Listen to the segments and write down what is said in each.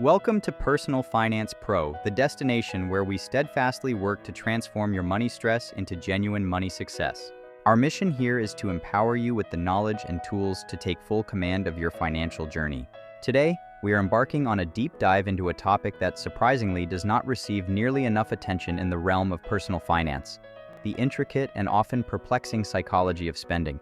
Welcome to Personal Finance Pro, the destination where we steadfastly work to transform your money stress into genuine money success. Our mission here is to empower you with the knowledge and tools to take full command of your financial journey. Today, we are embarking on a deep dive into a topic that surprisingly does not receive nearly enough attention in the realm of personal finance: the intricate and often perplexing psychology of spending.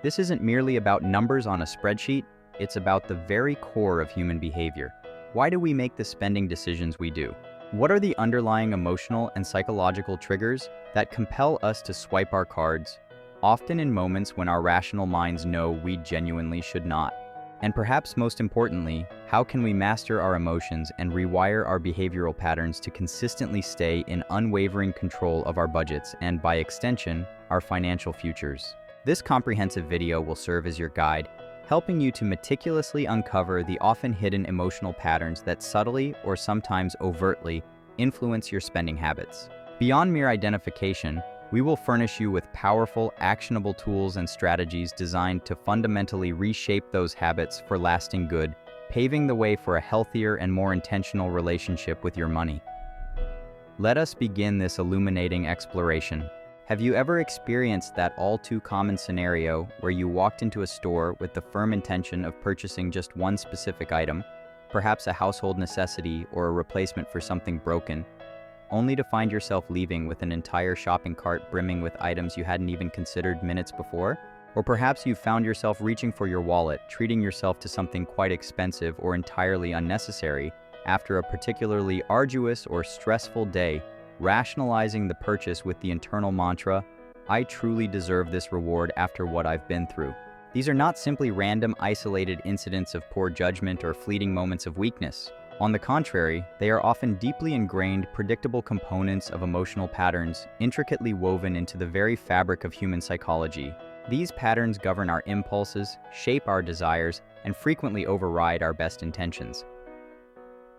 This isn't merely about numbers on a spreadsheet. It's about the very core of human behavior. Why do we make the spending decisions we do? What are the underlying emotional and psychological triggers that compel us to swipe our cards, often in moments when our rational minds know we genuinely should not? And perhaps most importantly, how can we master our emotions and rewire our behavioral patterns to consistently stay in unwavering control of our budgets and, by extension, our financial futures? This comprehensive video will serve as your guide, helping you to meticulously uncover the often hidden emotional patterns that subtly or sometimes overtly influence your spending habits. Beyond mere identification, we will furnish you with powerful, actionable tools and strategies designed to fundamentally reshape those habits for lasting good, paving the way for a healthier and more intentional relationship with your money. Let us begin this illuminating exploration. Have you ever experienced that all-too-common scenario where you walked into a store with the firm intention of purchasing just one specific item, perhaps a household necessity or a replacement for something broken, only to find yourself leaving with an entire shopping cart brimming with items you hadn't even considered minutes before? Or perhaps you found yourself reaching for your wallet, treating yourself to something quite expensive or entirely unnecessary after a particularly arduous or stressful day, rationalizing the purchase with the internal mantra, "I truly deserve this reward after what I've been through." These are not simply random, isolated incidents of poor judgment or fleeting moments of weakness. On the contrary, they are often deeply ingrained, predictable components of emotional patterns intricately woven into the very fabric of human psychology. These patterns govern our impulses, shape our desires, and frequently override our best intentions.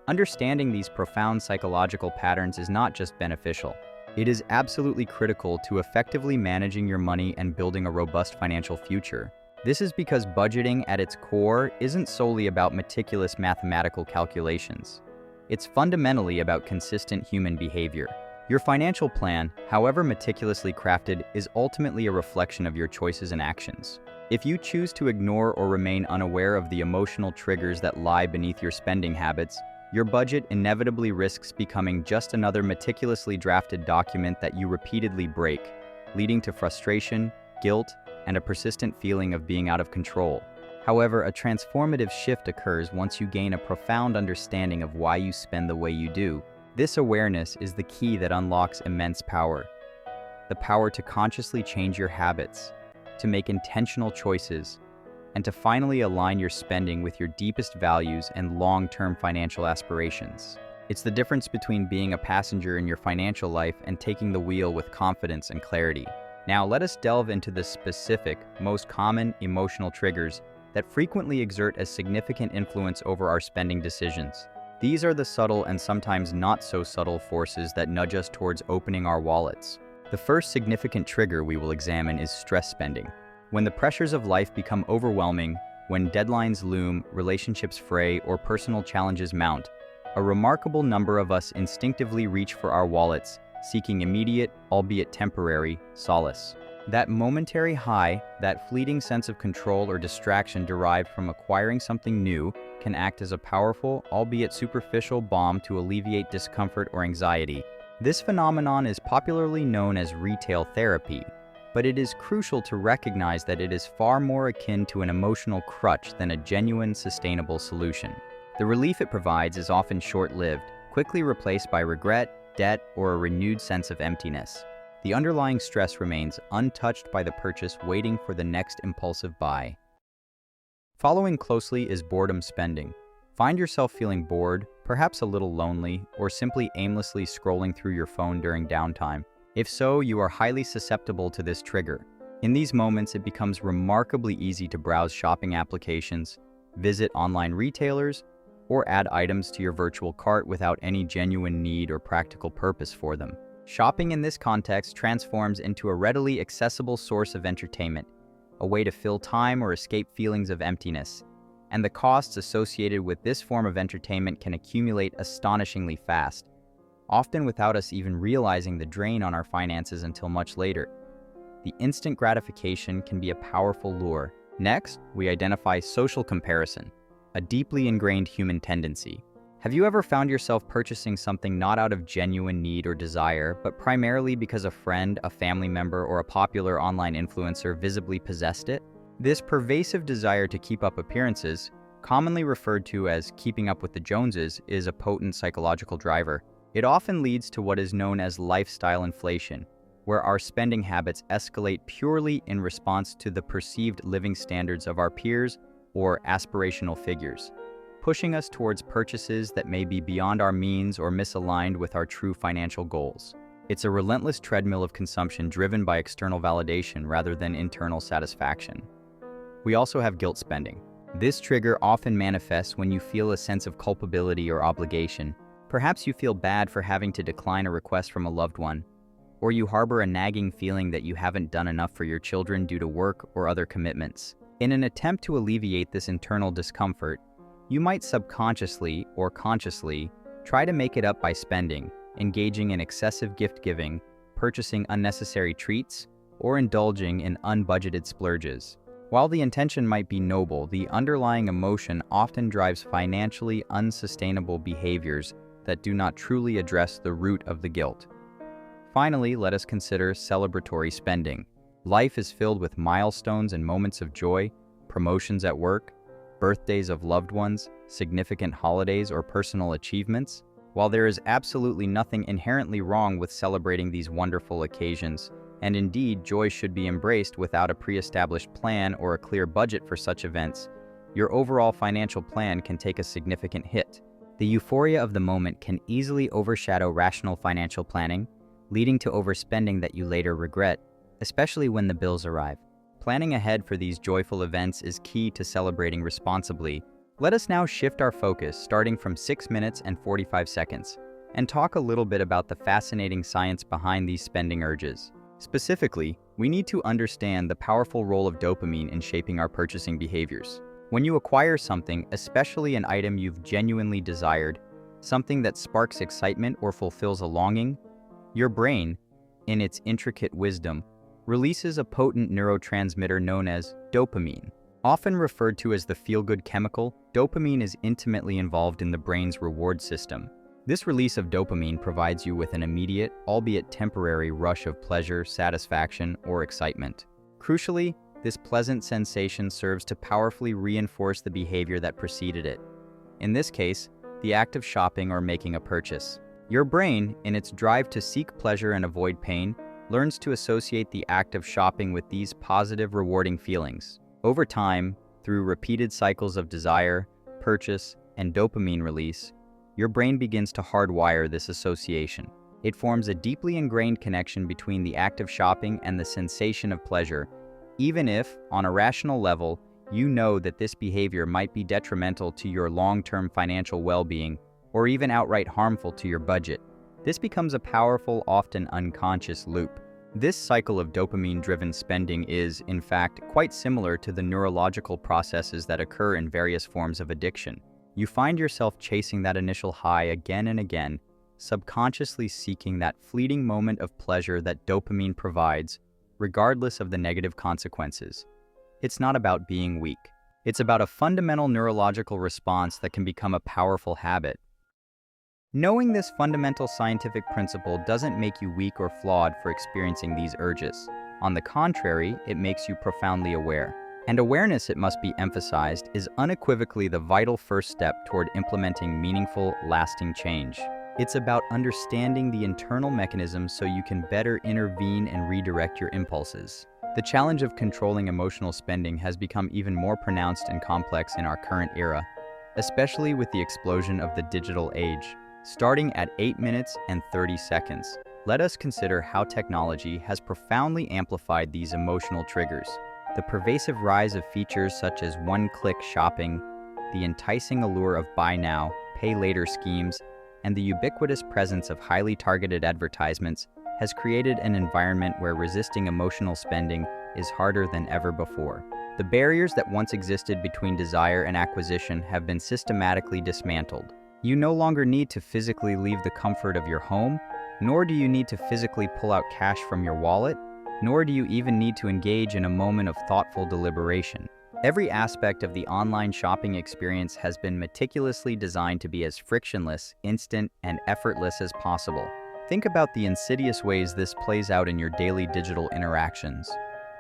Understanding these profound psychological patterns is not just beneficial. It is absolutely critical to effectively managing your money and building a robust financial future. This is because budgeting at its core isn't solely about meticulous mathematical calculations. It's fundamentally about consistent human behavior. Your financial plan, however meticulously crafted, is ultimately a reflection of your choices and actions. If you choose to ignore or remain unaware of the emotional triggers that lie beneath your spending habits, your budget inevitably risks becoming just another meticulously drafted document that you repeatedly break, leading to frustration, guilt, and a persistent feeling of being out of control. However, a transformative shift occurs once you gain a profound understanding of why you spend the way you do. This awareness is the key that unlocks immense power. The power to consciously change your habits, to make intentional choices, and to finally align your spending with your deepest values and long-term financial aspirations. It's the difference between being a passenger in your financial life and taking the wheel with confidence and clarity. Now, let us delve into the specific, most common emotional triggers that frequently exert a significant influence over our spending decisions. These are the subtle and sometimes not so subtle forces that nudge us towards opening our wallets. The first significant trigger we will examine is stress spending. When the pressures of life become overwhelming, when deadlines loom, relationships fray, or personal challenges mount, a remarkable number of us instinctively reach for our wallets, seeking immediate, albeit temporary, solace. That momentary high, that fleeting sense of control or distraction derived from acquiring something new, can act as a powerful, albeit superficial balm to alleviate discomfort or anxiety. This phenomenon is popularly known as retail therapy, but it is crucial to recognize that it is far more akin to an emotional crutch than a genuine, sustainable solution. The relief it provides is often short-lived, quickly replaced by regret, debt, or a renewed sense of emptiness. The underlying stress remains untouched by the purchase, waiting for the next impulsive buy. Following closely is boredom spending. Find yourself feeling bored, perhaps a little lonely, or simply aimlessly scrolling through your phone during downtime. If so, you are highly susceptible to this trigger. In these moments, it becomes remarkably easy to browse shopping applications, visit online retailers, or add items to your virtual cart without any genuine need or practical purpose for them. Shopping in this context transforms into a readily accessible source of entertainment, a way to fill time or escape feelings of emptiness. and the costs associated with this form of entertainment can accumulate astonishingly fast, often without us even realizing the drain on our finances until much later. The instant gratification can be a powerful lure. Next, we identify social comparison, a deeply ingrained human tendency. Have you ever found yourself purchasing something not out of genuine need or desire, but primarily because a friend, a family member, or a popular online influencer visibly possessed it? This pervasive desire to keep up appearances, commonly referred to as keeping up with the Joneses, is a potent psychological driver. It often leads to what is known as lifestyle inflation, where our spending habits escalate purely in response to the perceived living standards of our peers or aspirational figures, pushing us towards purchases that may be beyond our means or misaligned with our true financial goals. It's a relentless treadmill of consumption driven by external validation rather than internal satisfaction. We also have guilt spending. This trigger often manifests when you feel a sense of culpability or obligation. Perhaps you feel bad for having to decline a request from a loved one, or you harbor a nagging feeling that you haven't done enough for your children due to work or other commitments. In an attempt to alleviate this internal discomfort, you might subconsciously or consciously try to make it up by spending, engaging in excessive gift-giving, purchasing unnecessary treats, or indulging in unbudgeted splurges. While the intention might be noble, the underlying emotion often drives financially unsustainable behaviors that do not truly address the root of the guilt. Finally, let us consider celebratory spending. Life is filled with milestones and moments of joy, promotions at work, birthdays of loved ones, significant holidays, or personal achievements. While there is absolutely nothing inherently wrong with celebrating these wonderful occasions, and indeed joy should be embraced without a pre-established plan or a clear budget for such events, your overall financial plan can take a significant hit. The euphoria of the moment can easily overshadow rational financial planning, leading to overspending that you later regret, especially when the bills arrive. Planning ahead for these joyful events is key to celebrating responsibly. Let us now shift our focus, starting from 6 minutes and 45 seconds, and talk a little bit about the fascinating science behind these spending urges. Specifically, we need to understand the powerful role of dopamine in shaping our purchasing behaviors. When you acquire something, especially an item you've genuinely desired, something that sparks excitement or fulfills a longing, your brain, in its intricate wisdom, releases a potent neurotransmitter known as dopamine. Often referred to as the feel-good chemical, dopamine is intimately involved in the brain's reward system. This release of dopamine provides you with an immediate, albeit temporary, rush of pleasure, satisfaction, or excitement. Crucially, this pleasant sensation serves to powerfully reinforce the behavior that preceded it. In this case, the act of shopping or making a purchase. Your brain, in its drive to seek pleasure and avoid pain, learns to associate the act of shopping with these positive, rewarding feelings. Over time, through repeated cycles of desire, purchase, and dopamine release, your brain begins to hardwire this association. It forms a deeply ingrained connection between the act of shopping and the sensation of pleasure, even if, on a rational level, you know that this behavior might be detrimental to your long-term financial well-being or even outright harmful to your budget. This becomes a powerful, often unconscious loop. This cycle of dopamine-driven spending is, in fact, quite similar to the neurological processes that occur in various forms of addiction. You find yourself chasing that initial high again and again, subconsciously seeking that fleeting moment of pleasure that dopamine provides, regardless of the negative consequences. It's not about being weak. It's about a fundamental neurological response that can become a powerful habit. Knowing this fundamental scientific principle doesn't make you weak or flawed for experiencing these urges. On the contrary, it makes you profoundly aware. And awareness, it must be emphasized, is unequivocally the vital first step toward implementing meaningful, lasting change. It's about understanding the internal mechanisms so you can better intervene and redirect your impulses. The challenge of controlling emotional spending has become even more pronounced and complex in our current era, especially with the explosion of the digital age. Starting at 8 minutes and 30 seconds, let us consider how technology has profoundly amplified these emotional triggers. The pervasive rise of features such as one-click shopping, the enticing allure of buy now, pay later schemes, and the ubiquitous presence of highly targeted advertisements has created an environment where resisting emotional spending is harder than ever before. The barriers that once existed between desire and acquisition have been systematically dismantled. You no longer need to physically leave the comfort of your home, nor do you need to physically pull out cash from your wallet, nor do you even need to engage in a moment of thoughtful deliberation. Every aspect of the online shopping experience has been meticulously designed to be as frictionless, instant, and effortless as possible. Think about the insidious ways this plays out in your daily digital interactions.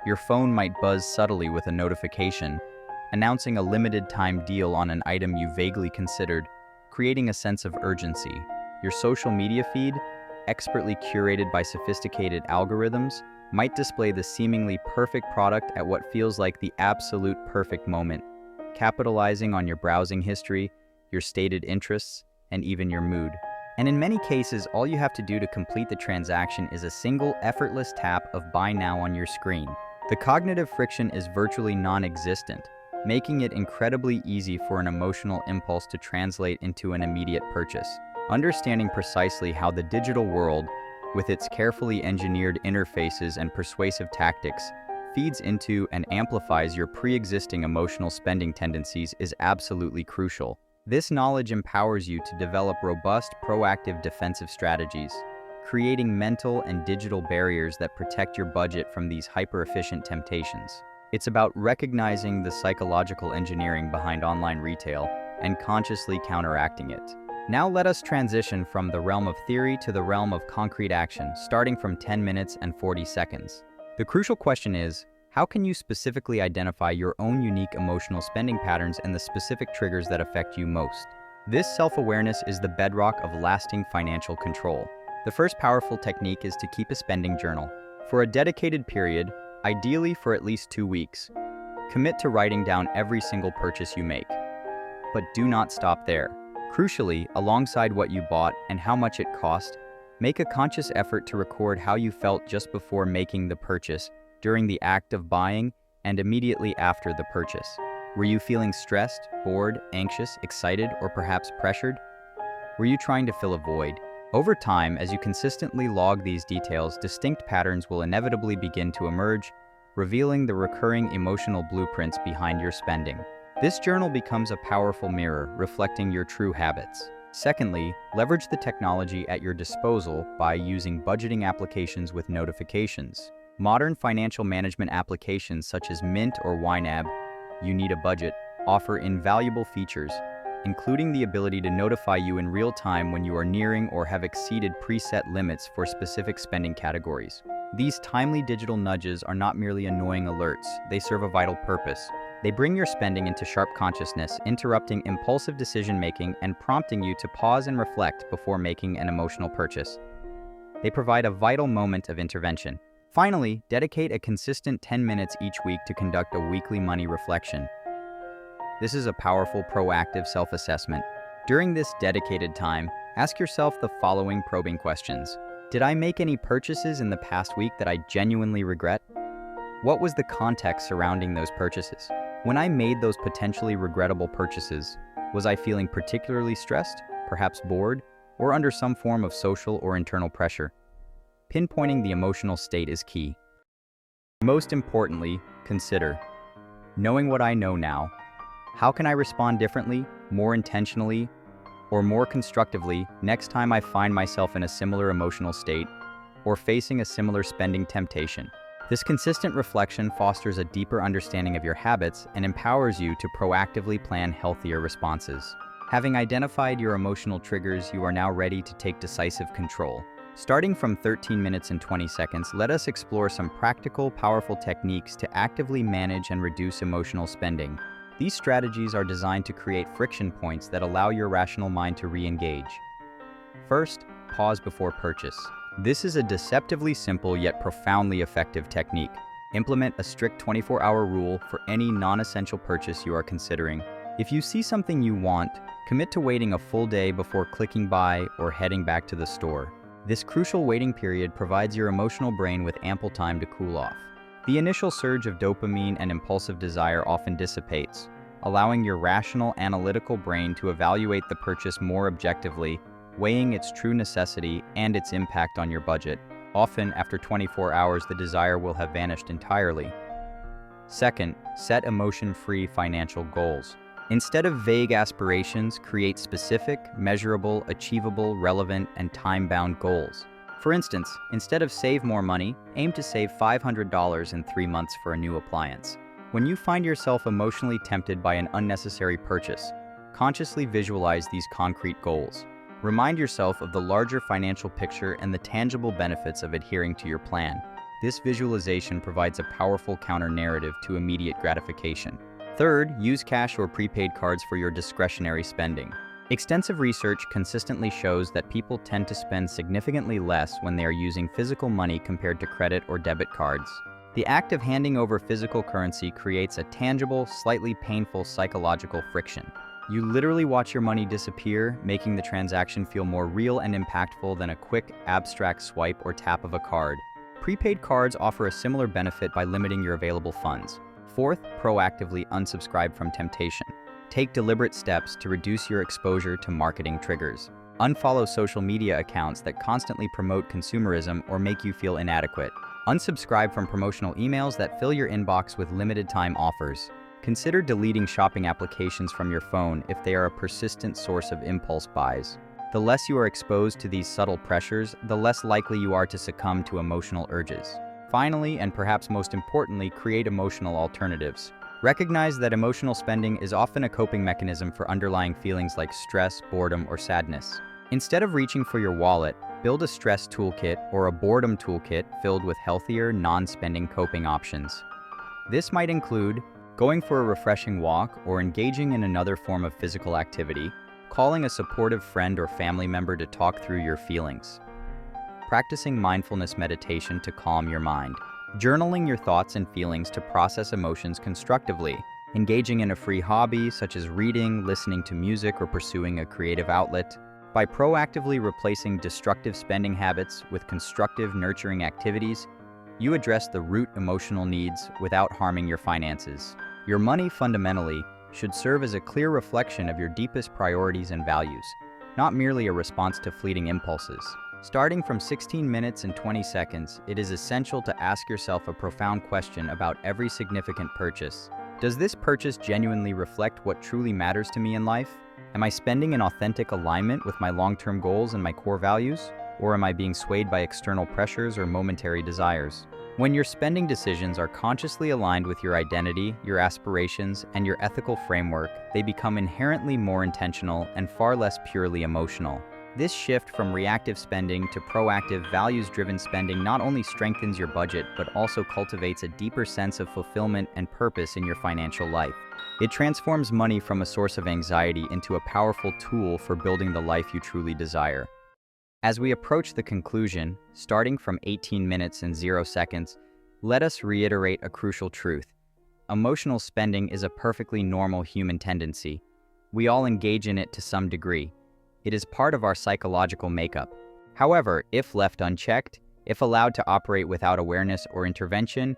Your phone might buzz subtly with a notification, announcing a limited-time deal on an item you vaguely considered, creating a sense of urgency. Your social media feed, expertly curated by sophisticated algorithms, might display the seemingly perfect product at what feels like the absolute perfect moment, capitalizing on your browsing history, your stated interests, and even your mood. And in many cases, all you have to do to complete the transaction is a single effortless tap of buy now on your screen. The cognitive friction is virtually non-existent, making it incredibly easy for an emotional impulse to translate into an immediate purchase. Understanding precisely how the digital world, with its carefully engineered interfaces and persuasive tactics, feeds into and amplifies your pre-existing emotional spending tendencies is absolutely crucial. This knowledge empowers you to develop robust, proactive defensive strategies, creating mental and digital barriers that protect your budget from these hyper-efficient temptations. It's about recognizing the psychological engineering behind online retail and consciously counteracting it. Now let us transition from the realm of theory to the realm of concrete action, starting from 10 minutes and 40 seconds. The crucial question is, how can you specifically identify your own unique emotional spending patterns and the specific triggers that affect you most? This self-awareness is the bedrock of lasting financial control. The first powerful technique is to keep a spending journal. For a dedicated period, ideally for at least 2 weeks, commit to writing down every single purchase you make. But do not stop there. Crucially, alongside what you bought and how much it cost, make a conscious effort to record how you felt just before making the purchase, during the act of buying, and immediately after the purchase. Were you feeling stressed, bored, anxious, excited, or perhaps pressured? Were you trying to fill a void? Over time, as you consistently log these details, distinct patterns will inevitably begin to emerge, revealing the recurring emotional blueprints behind your spending. This journal becomes a powerful mirror, reflecting your true habits. Secondly, leverage the technology at your disposal by using budgeting applications with notifications. Modern financial management applications such as Mint or YNAB, You Need a Budget, offer invaluable features, including the ability to notify you in real time when you are nearing or have exceeded preset limits for specific spending categories. These timely digital nudges are not merely annoying alerts, they serve a vital purpose. They bring your spending into sharp consciousness, interrupting impulsive decision-making and prompting you to pause and reflect before making an emotional purchase. They provide a vital moment of intervention. Finally, dedicate a consistent 10 minutes each week to conduct a weekly money reflection. This is a powerful, proactive self-assessment. During this dedicated time, ask yourself the following probing questions. Did I make any purchases in the past week that I genuinely regret? What was the context surrounding those purchases? When I made those potentially regrettable purchases, was I feeling particularly stressed, perhaps bored, or under some form of social or internal pressure? Pinpointing the emotional state is key. Most importantly, consider, knowing what I know now, how can I respond differently, more intentionally, or more constructively next time I find myself in a similar emotional state or facing a similar spending temptation? This consistent reflection fosters a deeper understanding of your habits and empowers you to proactively plan healthier responses. Having identified your emotional triggers, you are now ready to take decisive control. Starting from 13 minutes and 20 seconds, let us explore some practical, powerful techniques to actively manage and reduce emotional spending. These strategies are designed to create friction points that allow your rational mind to re-engage. First, pause before purchase. This is a deceptively simple yet profoundly effective technique. Implement a strict 24-hour rule for any non-essential purchase you are considering. If you see something you want, commit to waiting a full day before clicking buy or heading back to the store. This crucial waiting period provides your emotional brain with ample time to cool off. The initial surge of dopamine and impulsive desire often dissipates, allowing your rational, analytical brain to evaluate the purchase more objectively, weighing its true necessity and its impact on your budget. Often, after 24 hours, the desire will have vanished entirely, Second, set emotion-free financial goals. Instead of vague aspirations, create specific, measurable, achievable, relevant, and time-bound goals. For instance, instead of save more money, aim to save $500 in 3 months for a new appliance. When you find yourself emotionally tempted by an unnecessary purchase, consciously visualize these concrete goals. Remind yourself of the larger financial picture and the tangible benefits of adhering to your plan. This visualization provides a powerful counter-narrative to immediate gratification. Third, use cash or prepaid cards for your discretionary spending. Extensive research consistently shows that people tend to spend significantly less when they are using physical money compared to credit or debit cards. The act of handing over physical currency creates a tangible, slightly painful psychological friction. You literally watch your money disappear, making the transaction feel more real and impactful than a quick, abstract swipe or tap of a card. Prepaid cards offer a similar benefit by limiting your available funds. Fourth, proactively unsubscribe from temptation. Take deliberate steps to reduce your exposure to marketing triggers. Unfollow social media accounts that constantly promote consumerism or make you feel inadequate. Unsubscribe from promotional emails that fill your inbox with limited-time offers. Consider deleting shopping applications from your phone if they are a persistent source of impulse buys. The less you are exposed to these subtle pressures, the less likely you are to succumb to emotional urges. Finally, and perhaps most importantly, create emotional alternatives. Recognize that emotional spending is often a coping mechanism for underlying feelings like stress, boredom, or sadness. Instead of reaching for your wallet, build a stress toolkit or a boredom toolkit filled with healthier, non-spending coping options. This might include going for a refreshing walk or engaging in another form of physical activity, calling a supportive friend or family member to talk through your feelings, practicing mindfulness meditation to calm your mind, journaling your thoughts and feelings to process emotions constructively, engaging in a free hobby such as reading, listening to music, or pursuing a creative outlet. By proactively replacing destructive spending habits with constructive, nurturing activities, you address the root emotional needs without harming your finances. Your money fundamentally should serve as a clear reflection of your deepest priorities and values, not merely a response to fleeting impulses. Starting from 16 minutes and 20 seconds, it is essential to ask yourself a profound question about every significant purchase. Does this purchase genuinely reflect what truly matters to me in life? Am I spending in authentic alignment with my long-term goals and my core values? Or am I being swayed by external pressures or momentary desires? When your spending decisions are consciously aligned with your identity, your aspirations, and your ethical framework, they become inherently more intentional and far less purely emotional. This shift from reactive spending to proactive, values-driven spending not only strengthens your budget, but also cultivates a deeper sense of fulfillment and purpose in your financial life. It transforms money from a source of anxiety into a powerful tool for building the life you truly desire. As we approach the conclusion, starting from 18 minutes and 0 seconds, let us reiterate a crucial truth. Emotional spending is a perfectly normal human tendency. We all engage in it to some degree. It is part of our psychological makeup. However, if left unchecked, if allowed to operate without awareness or intervention,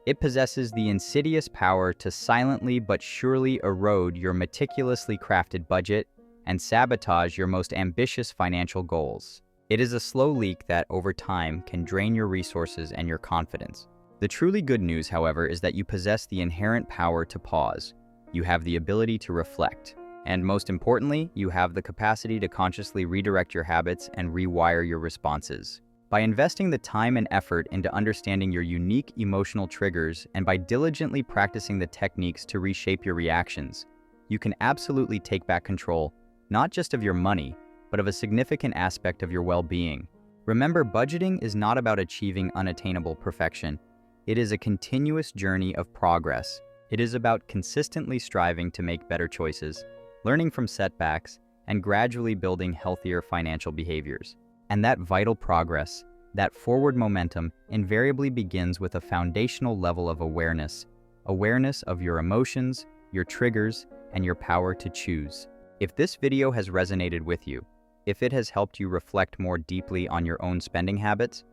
it possesses the insidious power to silently but surely erode your meticulously crafted budget and sabotage your most ambitious financial goals. It is a slow leak that, over time, can drain your resources and your confidence. The truly good news, however, is that you possess the inherent power to pause. You have the ability to reflect. And most importantly, you have the capacity to consciously redirect your habits and rewire your responses. By investing the time and effort into understanding your unique emotional triggers and by diligently practicing the techniques to reshape your reactions, you can absolutely take back control, not just of your money, but of a significant aspect of your well-being. Remember, budgeting is not about achieving unattainable perfection. It is a continuous journey of progress. It is about consistently striving to make better choices, learning from setbacks, and gradually building healthier financial behaviors. And that vital progress, that forward momentum, invariably begins with a foundational level of awareness of your emotions, your triggers, and your power to choose. If this video has resonated with you, if it has helped you reflect more deeply on your own spending habits,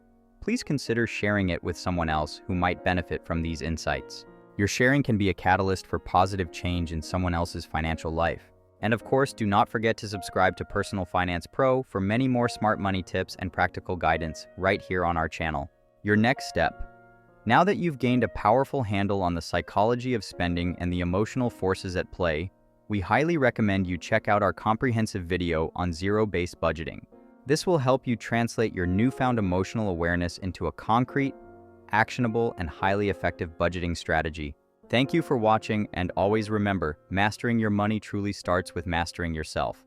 please consider sharing it with someone else who might benefit from these insights. Your sharing can be a catalyst for positive change in someone else's financial life. And of course, do not forget to subscribe to Personal Finance Pro for many more smart money tips and practical guidance right here on our channel. Your next step. Now that you've gained a powerful handle on the psychology of spending and the emotional forces at play, we highly recommend you check out our comprehensive video on zero-based budgeting. This will help you translate your newfound emotional awareness into a concrete, actionable, and highly effective budgeting strategy. Thank you for watching, and always remember, mastering your money truly starts with mastering yourself.